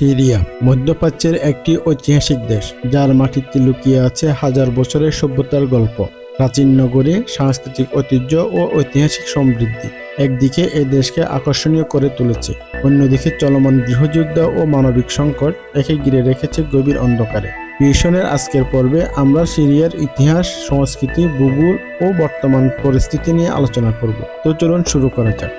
Syria মধ্যপ্রাচ্যের একটি ঐতিহাসিক দেশ, যার মাটিতে লুকিয়ে আছে হাজার বছরের সভ্যতার গল্প, প্রাচীন নগরী, সাংস্কৃতিক ঐতিহ্য ও ঐতিহাসিক সমৃদ্ধি একদিকে এই দেশকে আকর্ষণীয় করে তুলেছে, অন্যদিকে চলমান গৃহযুদ্ধ ও মানবিক সংকট একে ঘিরে রেখেছে গভীর অন্ধকারে। ভিশনের আজকের পর্বে আমরা সিরিয়ার ইতিহাস, সংস্কৃতি, ভূগোল ও বর্তমান পরিস্থিতি নিয়ে আলোচনা করব। তো চলুন শুরু করা যাক।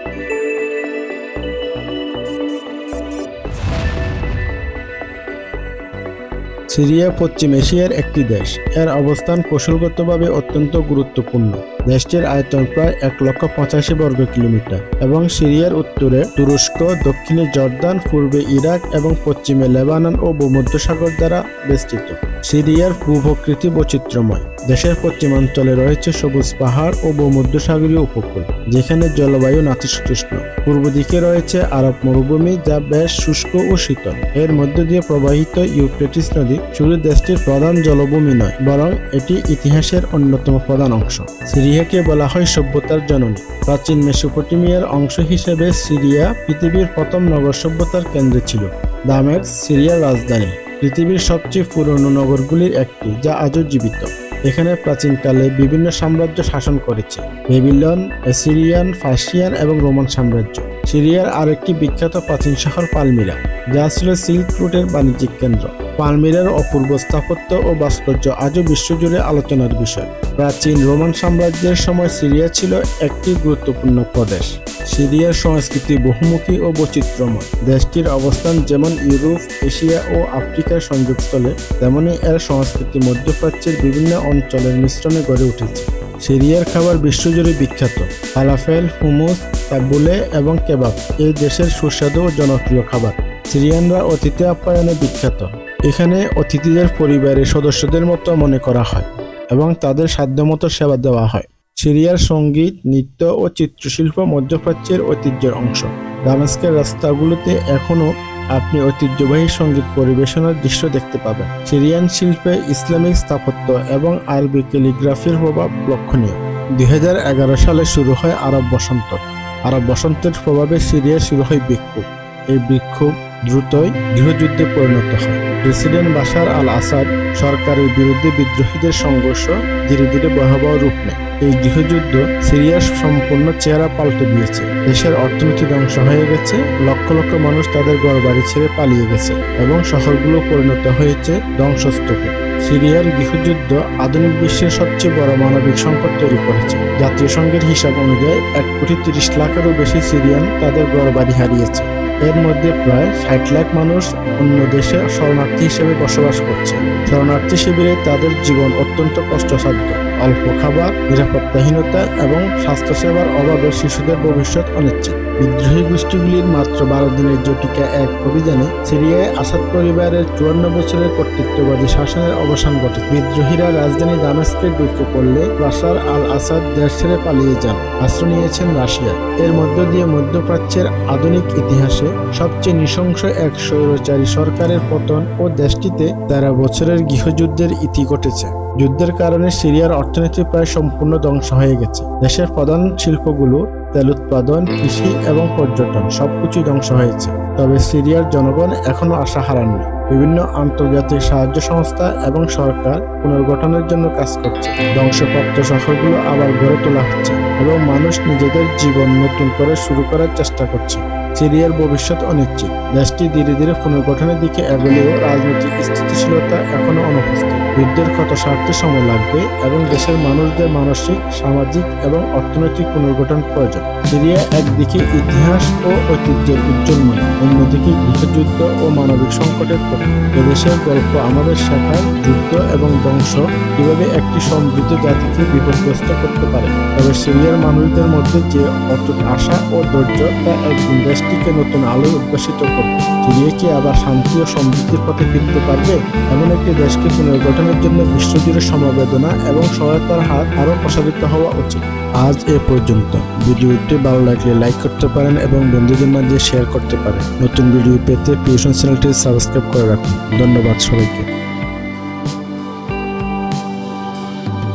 সিরিয়া পশ্চিম এশিয়ার একটি দেশ। এর অবস্থান কৌশলগতভাবে অত্যন্ত গুরুত্বপূর্ণ। দেশটির আয়তন প্রায় 1,85,000 বর্গ কিলোমিটার এবং সিরিয়ার উত্তরে তুরস্ক, দক্ষিণে জর্দান, পূর্বে ইরাক এবং পশ্চিমে লেবানন ও ভূমধ্যসাগর দ্বারা বেষ্টিত। সিরিয়ার ভূপ্রকৃতি বৈচিত্র্যময়। দেশের পশ্চিমাঞ্চলে রয়েছে সবুজ পাহাড় ও ভূমধ্যসাগরীয় উপকূল, যেখানে জলবায়ু নাতিশীতোষ্ণ। পূর্ব দিকে রয়েছে আরব মরুভূমি, যা বেশ শুষ্ক ও শীতল। এর মধ্য দিয়ে প্রবাহিত ইউফ্রেটিস নদী শুধু দেশটির প্রধান জলভূমি নয়, বরং এটি ইতিহাসের অন্যতম প্রধান অংশ। সিরিয়াকে বলা হয় সভ্যতার জননী। প্রাচীন মেসোপটেমিয়ার অংশ হিসেবে সিরিয়া পৃথিবীর প্রথম নগর সভ্যতার কেন্দ্র ছিল। দামেস্ক সিরিয়ার রাজধানী, পৃথিবীর সবচেয়ে পুরনো নগরগুলির একটি, যা আজও জীবিত। এখানে প্রাচীনকালে বিভিন্ন সাম্রাজ্য শাসন করেছে: বেবিলন, অ্যাসিরিয়ান, পার্সিয়ান এবং রোমান সাম্রাজ্য। সিরিয়ার আরেকটি বিখ্যাত প্রাচীন শহর পালমিরা, যা ছিল সিল্ক রুটের বাণিজ্যিক কেন্দ্র। পালমিরার অপূর্ব স্থাপত্য ও ভাস্কর্য আজও বিশ্বজুড়ে আলোচনার বিষয়। প্রাচীন রোমান সাম্রাজ্যের সময় সিরিয়া ছিল একটি গুরুত্বপূর্ণ প্রদেশ। সিরিয়ার সংস্কৃতি বহুমুখী ও বৈচিত্র্যময়। দেশটির অবস্থান যেমন ইউরোপ, এশিয়া ও আফ্রিকার সংযোগস্থলে, তেমনি এর সংস্কৃতি মধ্যপ্রাচ্যের বিভিন্ন অঞ্চলের মিশ্রণে গড়ে উঠেছে। সিরিয়ার খাবার বিশ্বজুড়ে বিখ্যাত। ফালাফেল, হুমুস, তাবুলে এবং কেবাব এই দেশের সুস্বাদু ও জনপ্রিয় খাবার। সিরিয়ানরা অতিথি আপ্যায়নে বিখ্যাত। এখানে অতিথিদের পরিবারের সদস্যদের মতো মনে করা হয় এবং তাদের সাধ্যমতো সেবা দেওয়া হয়। সিরিয়ার সঙ্গীত, নৃত্য ও চিত্রশিল্প মধ্যপ্রাচ্যের ঐতিহ্যের অংশ। দামেস্কের রাস্তাগুলোতে এখনও আপনি ঐতিহ্যবাহী সঙ্গীত পরিবেশনার দৃশ্য দেখতে পাবেন। সিরিয়ান শিল্পে ইসলামিক স্থাপত্য এবং আরবি ক্যালিগ্রাফির প্রভাব লক্ষণীয়। 2011 সালে শুরু হয় আরব বসন্ত। আরব বসন্তের প্রভাবে সিরিয়ায় শুরু হয় বিক্ষোভ। এই বিক্ষোভ দ্রুতই গৃহযুদ্ধে পরিণত হয়। প্রেসিডেন্ট বাশার আল আসাদ সরকারের বিরুদ্ধে বিদ্রোহীদের সংঘর্ষ ধীরে ধীরে ভয়াবহ রূপ নেয়। এই গৃহযুদ্ধ সিরিয়ার সম্পূর্ণ চেহারা পাল্টে দিয়েছে। দেশের অর্থনীতি ধ্বংস হয়ে গেছে, লক্ষ লক্ষ মানুষ তাদের ঘরবাড়ি ছেড়ে পালিয়ে গেছে এবং শহরগুলো পরিণত হয়েছে ধ্বংসস্তূপে। সিরিয়ার গৃহযুদ্ধ আধুনিক বিশ্বের সবচেয়ে বড় মানবিক সংকট তৈরি করেছে। জাতীয় সংঘের হিসাব অনুযায়ী 1,30,00,000-এরও বেশি সিরিয়ান তাদের ঘরবাড়ি হারিয়েছে। এর মধ্যে প্রায় 60 লাখ মানুষ অন্য দেশে শরণার্থী হিসেবে বসবাস করছে। শরণার্থী শিবিরে তাদের জীবন অত্যন্ত কষ্টসাধ্য। অল্প খাবার, নিরাপত্তাহীনতা এবং স্বাস্থ্যসেবার অভাবে শিশুদের ভবিষ্যৎ অনিশ্চিত। বিদ্রোহী গোষ্ঠীগুলির মাত্র 12 দিনের জটিকা এক অভিযানে সিরিয়ায় আসাদ পরিবারের 54 বছরের কর্তৃত্ববাদী শাসনের অবসান ঘটে। বিদ্রোহীরা রাজধানী দামেস্কে ঢুকে পড়লে বাশার আল আসাদ দেশ ছেড়ে পালিয়ে যান। আশ্রয় নিয়েছেন রাশিয়া। এর মধ্য দিয়ে মধ্যপ্রাচ্যের আধুনিক ইতিহাসে সবচেয়ে নৃশংস এক স্বৈরাচারী সরকারের পতন ও দেশটিতে 13 বছরের গৃহযুদ্ধের ইতি ঘটেছে। যুদ্ধের কারণে সিরিয়ার অর্থনীতি প্রায় সম্পূর্ণ ধ্বংস হয়ে গেছে। দেশের প্রধান শিল্পগুলো, তেল উৎপাদন, কৃষি এবং পর্যটন সবকিছুই ধ্বংস হয়েছে। তবে সিরিয়ার জনগণ এখনও আশা হারাননি। বিভিন্ন আন্তর্জাতিক সাহায্য সংস্থা এবং সরকার পুনর্গঠনের জন্য কাজ করছে। ধ্বংসপ্রাপ্ত শহরগুলো আবার গড়ে তোলা হচ্ছে এবং মানুষ নিজেদের জীবন নতুন করে শুরু করার চেষ্টা করছে। সিরিয়ার ভবিষ্যৎ অনিশ্চিত। দেশটি ধীরে ধীরে পুনর্গঠনের দিকে এগোলেও রাজনৈতিক স্থিতিশীলতা এখনও অনুপস্থিত। যুদ্ধের ক্ষত সারতে সময় লাগবে এবং দেশের মানুষদের মানসিক, সামাজিক এবং অর্থনৈতিক পুনর্গঠন প্রয়োজন। সিরিয়া একদিকে ইতিহাস ও ঐতিহ্যের উজ্জ্বলময়, অন্যদিকে গৃহযুদ্ধ ও মানবিক সংকটের পথে। এদেশের গল্প আমাদের শেখার যুদ্ধ এবং ধ্বংস কিভাবে একটি সমৃদ্ধ জাতিকে বিপর্যস্ত করতে পারে। তবে সিরিয়ার মানুষদের মধ্যে যে অটুট আশা ও ধৈর্য, তা একদিন দেশটিকে নতুন আলোয় উদ্ভাসিত করবে। সিরিয়া কি আবার শান্তি ও সমৃদ্ধির পথে ফিরতে পারবে? এমন একটি দেশকে পুনর্গঠনের জন্য বিশ্বজুড়ে সমবেদনা এবং সহায়তার হাত আরও প্রসারিত হওয়া উচিত। আজ এ পর্যন্ত। ভিডিওটি ভালো লাগলে লাইক করতে পারেন এবং বন্ধুদের মাঝে শেয়ার করতে পারেন। নতুন ভিডিও পেতে পিউশন চ্যানেলটি সাবস্ক্রাইব করে রাখুন। ধন্যবাদ সবাইকে।